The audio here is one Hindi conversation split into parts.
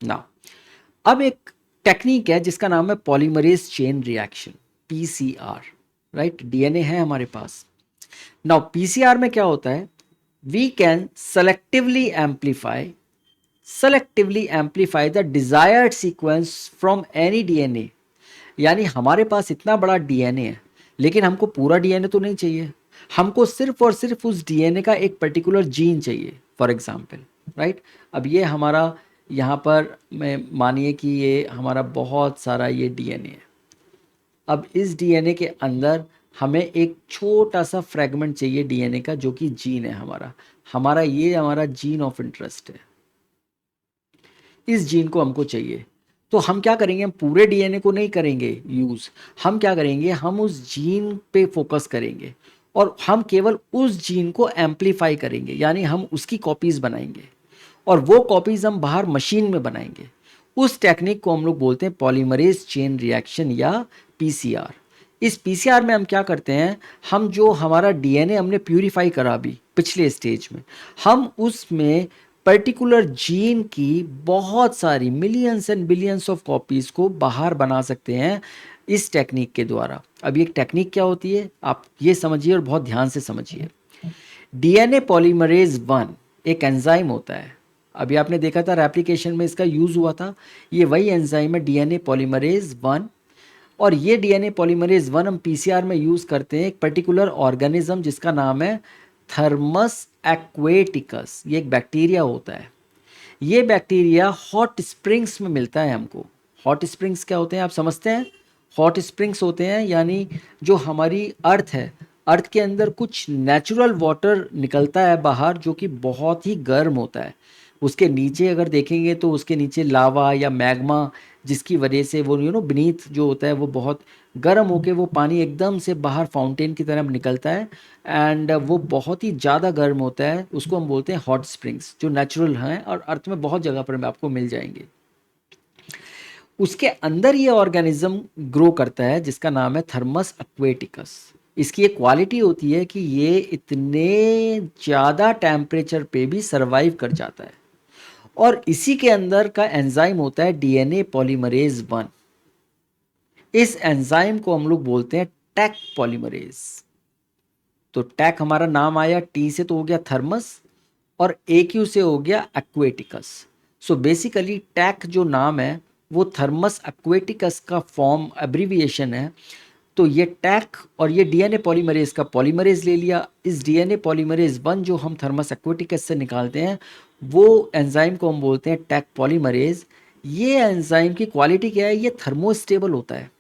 नाउ अब एक टेक्निक है जिसका नाम है polymerase chain reaction, PCR, right. DNA है हमारे पास। नाउ पीसीआर में क्या होता है, we can selectively amplify the desired sequence from any DNA. यानी हमारे पास इतना बड़ा डीएनए है, लेकिन हमको पूरा डीएनए तो नहीं चाहिए, हमको सिर्फ और सिर्फ उस डीएनए का एक पर्टिकुलर जीन चाहिए, फॉर एग्जांपल, राइट। अब ये हमारा यहाँ पर मैं मानिए कि ये हमारा बहुत सारा ये डीएनए है। अब इस डीएनए के अंदर हमें एक छोटा सा फ्रेगमेंट चाहिए डीएनए का, जो कि जीन है हमारा ये हमारा जीन ऑफ इंटरेस्ट है। इस जीन को हमको चाहिए, तो हम क्या करेंगे, हम पूरे डीएनए को नहीं करेंगे यूज़। हम क्या करेंगे, हम उस जीन पे फोकस करेंगे और हम केवल उस जीन को एम्पलीफाई करेंगे, यानी हम उसकी कॉपीज़ बनाएंगे और वो कॉपीज़ हम बाहर मशीन में बनाएंगे। उस टेक्निक को हम लोग बोलते हैं पॉलीमरेज चेन रिएक्शन या पीसीआर। इस पीसीआर में हम क्या करते हैं, हम जो हमारा डीएनए हमने प्यूरिफाई करा अभी पिछले स्टेज में, हम उसमें पर्टिकुलर जीन की बहुत सारी millions and billions of copies को बाहर बना सकते हैं इस टेक्निक के द्वारा। अब ये टेक्निक क्या होती है, आप ये समझिए और बहुत ध्यान से समझिए। डीएनए पॉलीमरेज 1 एक एंजाइम होता है। अभी आपने देखा था रेप्लिकेशन में इसका यूज़ हुआ था, ये वही एंजाइम है डीएनए पॉलीमरेज 1। और ये डीएनए पॉलीमरेज 1 हम पीसीआर में यूज़ करते हैं एक पर्टिकुलर ऑर्गेनिज्म जिसका नाम है थर्मस एक्वेटिकस। ये एक बैक्टीरिया होता है। ये बैक्टीरिया हॉट स्प्रिंग्स में मिलता है हमको। हॉट स्प्रिंग्स क्या होते हैं आप समझते हैं? हॉट स्प्रिंग्स होते हैं यानी जो हमारी अर्थ है, अर्थ के अंदर कुछ नेचुरल वाटर निकलता है बाहर जो कि बहुत ही गर्म होता है। उसके नीचे अगर देखेंगे तो उसके नीचे लावा या मैग्मा, जिसकी वजह से वो बीनीथ जो होता है वो बहुत गर्म होके वो पानी एकदम से बाहर फाउंटेन की तरह निकलता है एंड वो बहुत ही ज़्यादा गर्म होता है। उसको हम बोलते हैं हॉट स्प्रिंग्स, जो नेचुरल हैं और अर्थ में बहुत जगह पर आपको मिल जाएंगे। उसके अंदर ये ऑर्गेनिज्म ग्रो करता है जिसका नाम है थर्मस एक्वेटिकस। इसकी एक क्वालिटी होती है कि ये इतने ज़्यादा टेम्परेचर पे भी सरवाइव कर जाता है और इसी के अंदर का एंजाइम होता है डीएनए पॉलीमरेज 1। इस एंजाइम को हम लोग बोलते हैं टैक पॉलीमरेज। तो टैक हमारा नाम आया, टी से तो हो गया थर्मस और AQ से हो गया एक्वेटिकस। सो बेसिकली टैक जो नाम है वो थर्मस एक्वेटिकस का फॉर्म एब्रीविएशन है। तो ये टैक और ये डीएनए पॉलीमरेज का पॉलीमरेज ले लिया। इस डीएनए पॉलीमरेज 1 जो हम थर्मस एक्वेटिकस से निकालते हैं वो एंजाइम को हम बोलते हैं टैक पॉलीमरेज। ये एंजाइम की क्वालिटी क्या है, ये थर्मोस्टेबल होता है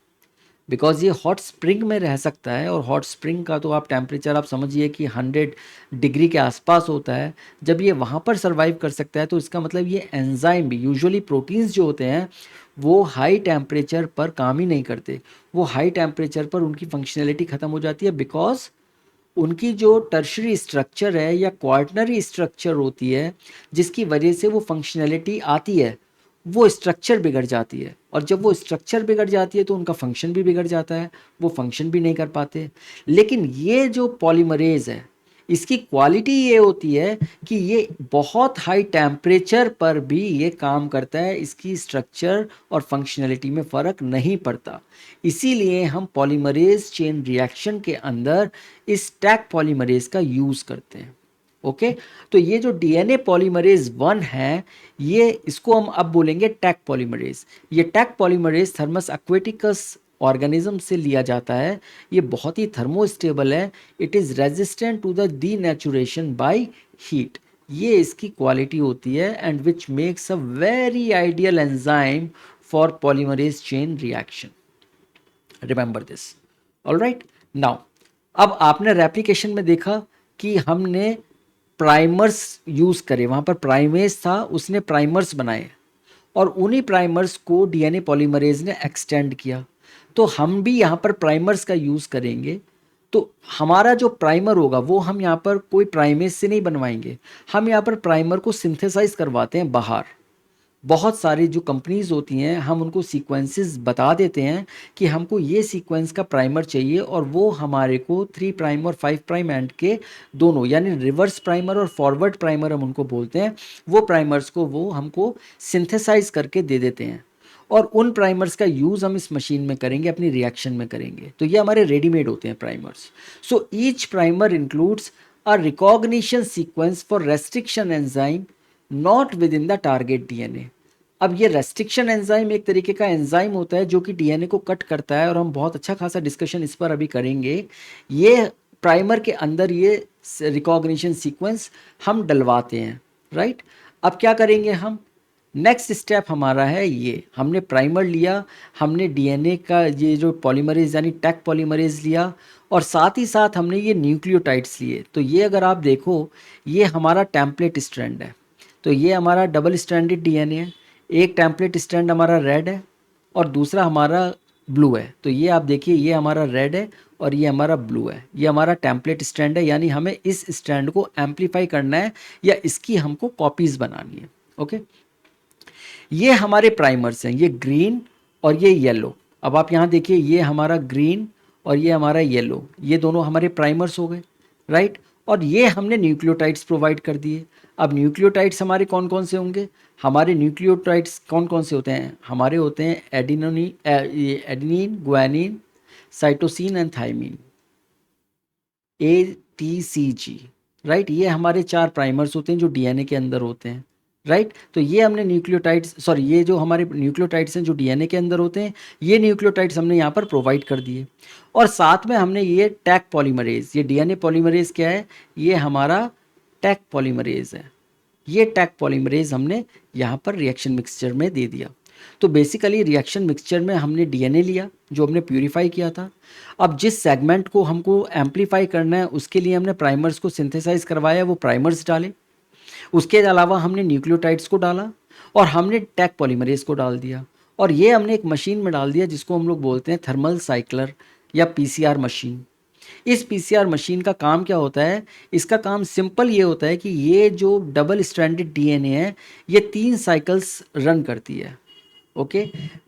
बिकॉज ये हॉट स्प्रिंग में रह सकता है और हॉट स्प्रिंग का तो आप टेम्परेचर आप समझिए कि 100 डिग्री के आसपास होता है। जब ये वहाँ पर सर्वाइव कर सकता है तो इसका मतलब ये एंजाइम भी, यूजुअली प्रोटीन्स जो होते हैं वो हाई टेम्परेचर पर काम ही नहीं करते। वो हाई टेम्परेचर पर उनकी फंक्शनैलिटी ख़त्म हो जाती है बिकॉज उनकी जो टर्शरी स्ट्रक्चर है या क्वार्टनरी स्ट्रक्चर होती है जिसकी वजह से वो फंक्शनैलिटी आती है, वो स्ट्रक्चर बिगड़ जाती है और जब वो स्ट्रक्चर बिगड़ जाती है तो उनका फंक्शन भी बिगड़ जाता है, वो फंक्शन भी नहीं कर पाते। लेकिन ये जो पॉलीमरेज है इसकी क्वालिटी ये होती है कि ये बहुत हाई टेम्परेचर पर भी ये काम करता है, इसकी स्ट्रक्चर और फंक्शनैलिटी में फ़र्क नहीं पड़ता। इसीलिए हम पॉलीमरेज चेन रिएक्शन के अंदर इस टैक पॉलीमरेज का यूज़ करते हैं। ओके तो ये जो डीएनए पॉलीमरेज 1 है, ये इसको हम अब बोलेंगे टैक पॉलीमरेज। ये Taq polymerase Thermus aquaticus organism से लिया जाता है। ये बहुत ही थर्मोस्टेबल है, it is resistant to the denaturation by heat. ये इसकी क्वालिटी होती है and which makes a very ideal enzyme for polymerase chain reaction. Remember this. Alright, now अब आपने रेप्लिकेशन में देखा कि हमने प्राइमर्स यूज़ करे, वहाँ पर प्राइमेज था, उसने प्राइमर्स बनाए और उन्हीं प्राइमर्स को डीएनए पॉलीमरेज ने एक्सटेंड किया। तो हम भी यहाँ पर प्राइमर्स का यूज़ करेंगे। तो हमारा जो प्राइमर होगा वो हम यहाँ पर कोई प्राइमेज से नहीं बनवाएंगे, हम यहाँ पर प्राइमर को सिंथेसाइज करवाते हैं बाहर। बहुत सारी जो कंपनीज होती हैं हम उनको सीक्वेंसेस बता देते हैं कि हमको ये सीक्वेंस का प्राइमर चाहिए, और वो हमारे को 3 प्राइम और 5 प्राइम एंड के दोनों, यानी रिवर्स प्राइमर और फॉरवर्ड प्राइमर हम उनको बोलते हैं, वो प्राइमर्स को वो हमको सिंथेसाइज करके दे देते हैं, और उन प्राइमर्स का यूज़ हम इस मशीन में करेंगे, अपनी रिएक्शन में करेंगे। तो ये हमारे रेडीमेड होते हैं primers. So each primer includes a recognition sequence for restriction enzyme not with in the target DNA. अब ये रेस्ट्रिक्शन एंजाइम एक तरीके का एंजाइम होता है जो कि डीएनए को कट करता है, और हम बहुत अच्छा खासा डिस्कशन इस पर अभी करेंगे। ये प्राइमर के अंदर ये रिकॉग्निशन सीक्वेंस हम डलवाते हैं, राइट। अब क्या करेंगे हम, नेक्स्ट स्टेप हमारा है, ये हमने प्राइमर लिया, हमने डीएनए का ये जो पॉलीमरेज यानी टैक पॉलीमरेज लिया, और साथ ही साथ हमने ये न्यूक्लियोटाइड्स लिए। तो ये अगर आप देखो, ये हमारा टेम्पलेट स्ट्रैंड है। तो ये हमारा डबल स्ट्रैंडेड डीएनए है, एक टेम्पलेट स्ट्रैंड हमारा रेड है और दूसरा हमारा ब्लू है। तो ये आप देखिए, ये हमारा रेड है और ये हमारा ब्लू है, ये हमारा टेम्पलेट स्ट्रैंड है, यानी हमें इस स्ट्रैंड को एम्पलीफाई करना है या इसकी हमको कॉपीज़ बनानी है। ओके, ये हमारे प्राइमर्स हैं, ये ग्रीन और ये येलो। अब आप यहाँ देखिए, ये हमारा ग्रीन और ये हमारा येलो, ये दोनों हमारे प्राइमर्स हो गए, राइट। और ये हमने न्यूक्लियोटाइड्स प्रोवाइड कर दिए। अब न्यूक्लियोटाइड्स हमारे कौन कौन से होंगे, हमारे न्यूक्लियोटाइड्स कौन कौन से होते हैं, हमारे होते हैं adenine, guanine, cytosine and thymine, ATCG, right. ये हमारे 4 प्राइमर्स होते हैं जो डीएनए के अंदर होते हैं, राइट। तो ये हमने न्यूक्लियोटाइड्स, सॉरी, ये जो हमारे न्यूक्लियोटाइड्स हैं जो डीएनए के अंदर होते हैं, ये न्यूक्लियोटाइड्स हमने यहाँ पर प्रोवाइड कर दिए। और साथ में हमने ये टैक पॉलीमरेज, ये डीएनए पॉलीमरेज क्या है, ये हमारा टैक पॉलीमरेज है। ये टैक पॉलीमरेज हमने यहाँ पर रिएक्शन मिक्सचर में दे दिया। तो बेसिकली रिएक्शन मिक्सचर में हमने डीएनए लिया जो हमने प्यूरिफाई किया था। अब जिस सेगमेंट को हमको एम्पलीफाई करना है उसके लिए हमने प्राइमर्स को सिंथेसाइज करवाया, वो प्राइमर्स डाले। उसके अलावा हमने न्यूक्लियोटाइड्स को डाला और हमने टैक पॉलीमरेज को डाल दिया, और ये हमने एक मशीन में डाल दिया जिसको हम लोग बोलते हैं थर्मल साइक्लर या पीसीआर मशीन। इस पीसीआर मशीन का काम क्या होता है, इसका काम सिंपल ये होता है कि ये जो डबल स्ट्रैंडेड डीएनए है ये 3 साइकिल्स रन करती है। ओके,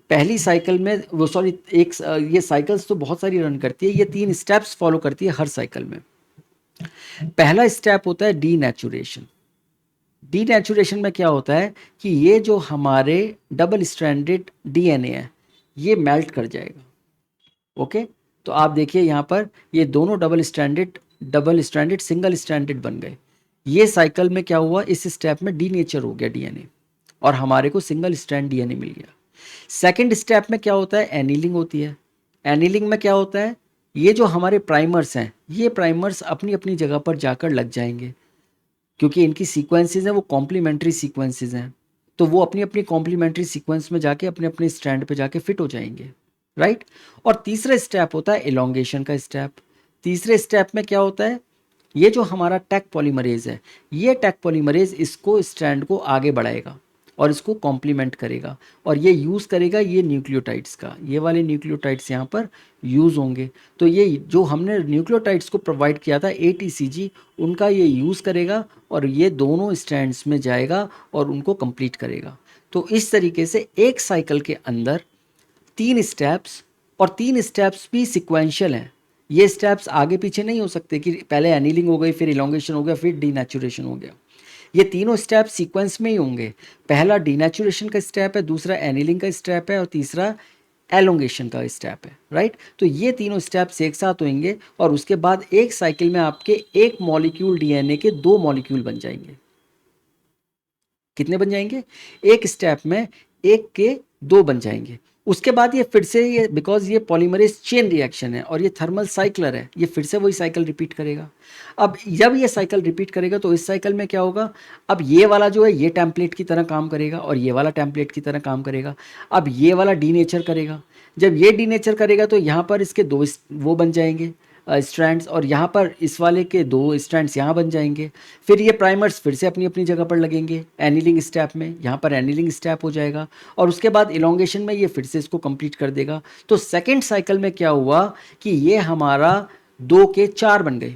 पहली साइकिल में वो, सॉरी, एक ये साइकिल्स तो बहुत सारी रन करती है, ये 3 स्टेप्स फॉलो करती है हर साइकिल में। पहला स्टेप होता है डीनेचुरेशन। डीनेचुरेशन में क्या होता है कि ये जो हमारे डबल स्ट्रैंडेड डीएनए है ये मेल्ट कर जाएगा। ओके, तो आप देखिए यहाँ पर ये दोनों डबल स्ट्रैंडेड सिंगल स्ट्रैंडेड बन गए। ये साइकिल में क्या हुआ, इस स्टेप में डीनेचर हो गया डीएनए और हमारे को सिंगल स्ट्रैंड डीएनए मिल गया। सेकंड स्टेप में क्या होता है, एनीलिंग होती है। एनीलिंग में क्या होता है, ये जो हमारे प्राइमर्स हैं ये प्राइमर्स अपनी अपनी जगह पर जाकर लग जाएंगे, क्योंकि इनकी सीक्वेंसेस हैं वो कॉम्प्लीमेंट्री सीक्वेंसेस हैं, तो वो अपनी अपनी कॉम्प्लीमेंट्री सीक्वेंस में जाके अपने अपने स्ट्रैंड पे जाके फिट हो जाएंगे, राइट। और तीसरा स्टेप होता है एलोंगेशन का स्टेप। तीसरे स्टेप में क्या होता है, ये जो हमारा टैक पॉलीमरेज है ये टैक पॉलीमरेज इसको स्ट्रैंड को आगे बढ़ाएगा और इसको कॉम्प्लीमेंट करेगा, और ये यूज़ करेगा ये न्यूक्लियोटाइड्स का, ये वाले न्यूक्लियोटाइड्स यहाँ पर यूज़ होंगे। तो ये जो हमने न्यूक्लियोटाइड्स को प्रोवाइड किया था ATCG, उनका ये यूज़ करेगा और ये दोनों स्ट्रैंड्स में जाएगा और उनको कंप्लीट करेगा। तो इस तरीके से एक साइकिल के अंदर 3 स्टेप्स, और 3 स्टेप्स भी सिक्वेंशियल हैं। ये स्टेप्स आगे पीछे नहीं हो सकते कि पहले एनीलिंग हो गई, फिर इलोंगेशन हो गया, फिर डीनेचुरेशन हो गया। ये तीनों स्टेप सीक्वेंस में ही होंगे। पहला डीनेचुरेशन का स्टेप है, दूसरा एनीलिंग का स्टेप है और तीसरा एलोंगेशन का स्टेप है, राइट। तो ये तीनों स्टेप्स एक साथ होंगे और उसके बाद एक साइकिल में आपके एक मॉलिक्यूल डीएनए के 2 मॉलिक्यूल बन जाएंगे। कितने बन जाएंगे, एक स्टेप में एक के 2 बन जाएंगे। उसके बाद ये फिर से, ये बिकॉज ये पॉलीमरेज चेन रिएक्शन है और ये थर्मल साइक्लर है, ये फिर से वही साइकिल रिपीट करेगा। अब जब ये साइकिल रिपीट करेगा तो इस साइकिल में क्या होगा, अब ये वाला जो है ये टेम्पलेट की तरह काम करेगा और ये वाला टेम्पलेट की तरह काम करेगा। अब ये वाला डीनेचर करेगा, जब ये डीनेचर करेगा तो यहाँ पर इसके 2 वो बन जाएंगे स्ट्रैंड्स, और यहाँ पर इस वाले के 2 स्ट्रैंड्स यहाँ बन जाएंगे। फिर ये प्राइमर्स फिर से अपनी अपनी जगह पर लगेंगे एनीलिंग स्टेप में, यहाँ पर एनीलिंग स्टेप हो जाएगा और उसके बाद इलोंगेशन में ये फिर से इसको कंप्लीट कर देगा। तो सेकंड साइकिल में क्या हुआ कि ये हमारा 2 के 4 बन गए।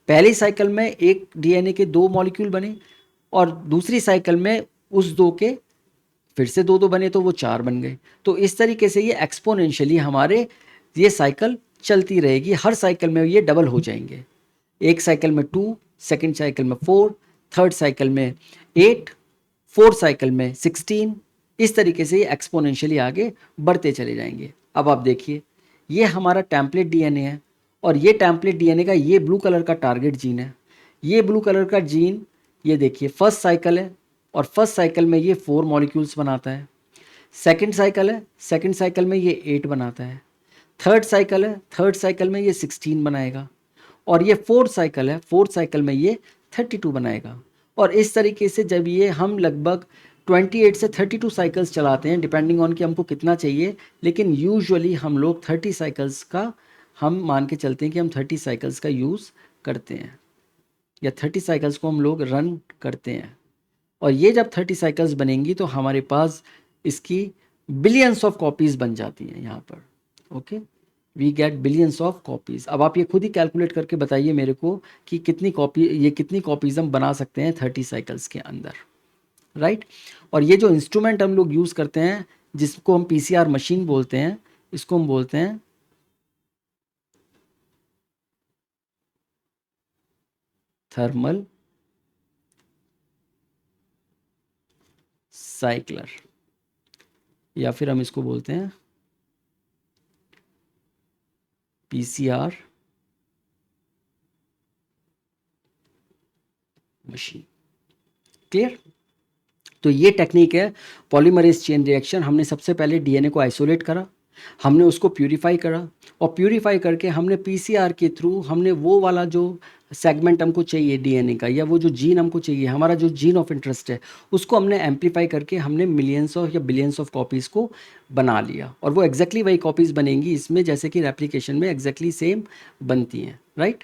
पहली साइकिल में एक डीएनए के 2 मॉलिक्यूल बने और दूसरी साइकिल में उस 2 के फिर से 2 बने तो वो 4 बन गए। तो इस तरीके से ये एक्सपोनेंशियली हमारे ये साइकिल चलती रहेगी, हर साइकिल में ये डबल हो जाएंगे। एक साइकिल में 2, सेकंड साइकिल में 4, थर्ड साइकिल में 8, फोर्थ साइकिल में 16। इस तरीके से ये एक्सपोनेंशियली आगे बढ़ते चले जाएंगे। अब आप देखिए, ये हमारा टेम्पलेट डीएनए है और ये टेम्पलेट डीएनए का ये ब्लू कलर का टारगेट जीन है। ये ब्लू कलर का जीन, ये देखिए फर्स्ट साइकिल है और फर्स्ट साइकिल में ये 4 मॉलिक्यूल्स बनाता है। सेकंड साइकिल है, सेकंड साइकिल में ये 8 बनाता है। थर्ड साइकिल है, थर्ड साइकिल में ये 16 बनाएगा। और ये फोर्थ साइकिल है, फोर्थ साइकिल में ये 32 बनाएगा। और इस तरीके से जब ये हम लगभग 28 से 32 साइकिल्स चलाते हैं, डिपेंडिंग ऑन कि हमको कितना चाहिए, लेकिन यूजुअली हम लोग 30 साइकिल्स का हम मान के चलते हैं कि हम 30 साइकिल्स का यूज़ करते हैं या 30 साइकिल्स को हम लोग रन करते हैं। और ये जब 30 साइकिल्स बनेंगी तो हमारे पास इसकी बिलियंस ऑफ कॉपीज़ बन जाती हैं यहाँ पर। Okay, we get billions of copies. अब आप ये खुद ही कैलकुलेट करके बताइए मेरे को कि कितनी कॉपीज़ हम बना सकते हैं 30 साइकिल्स के अंदर, राइट। और ये जो इंस्ट्रूमेंट हम लोग यूज़ करते हैं, जिसको हम पीसीआर मशीन बोलते हैं, इसको हम बोलते हैं थर्मल साइक्लर, या फिर हम इसको बोलते हैं पीसीआर मशीन। क्लियर। तो ये टेक्निक है पॉलीमरेज चेन रिएक्शन। हमने सबसे पहले डीएनए को आइसोलेट करा, हमने उसको प्यूरिफाई करा और प्यूरिफाई करके हमने पीसीआर के थ्रू हमने वो वाला जो सेगमेंट हमको चाहिए डीएनए का, या वो जो जीन हमको चाहिए, हमारा जो जीन ऑफ इंटरेस्ट है, उसको हमने एम्पलीफाई करके हमने मिलियंस ऑफ या बिलियंस ऑफ कॉपीज़ को बना लिया। और वो एग्जैक्टली वही कॉपीज़ बनेंगी इसमें जैसे कि रेप्लिकेशन में एग्जैक्टली सेम बनती हैं, राइट।